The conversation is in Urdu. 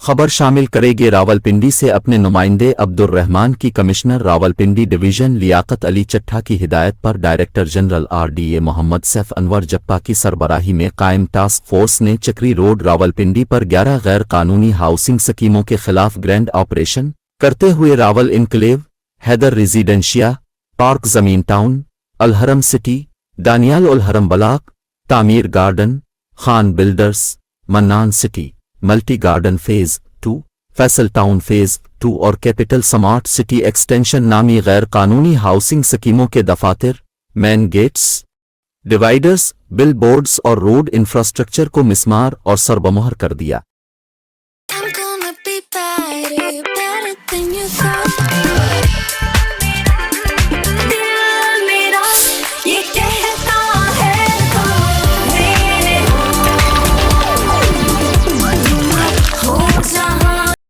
خبر شامل کرے گی راولپنڈی سے اپنے نمائندے عبدالرحمان کی کمشنر راولپنڈی ڈویژن لیاقت علی چٹھا کی ہدایت پر ڈائریکٹر جنرل RDA محمد سیف انور جپا کی سربراہی میں قائم ٹاسک فورس نے چکری روڈ راولپنڈی پر 11 غیر قانونی ہاؤسنگ سکیموں کے خلاف گرینڈ آپریشن کرتے ہوئے Rawal enclave, Haider residencia, park Zameen town, Al-Haram city, Daniyal Al-Haram block, Tameer garden, Khan builders, Mannan city, multi garden phase 2، Faisal town phase 2 اور کیپٹل سمارٹ سٹی ایکسٹینشن نامی غیر قانونی ہاؤسنگ سکیموں کے دفاتر، مین گیٹس، ڈیوائیڈرز، بل بورڈز اور روڈ انفراسٹرکچر کو مسمار اور سربمہر کر دیا۔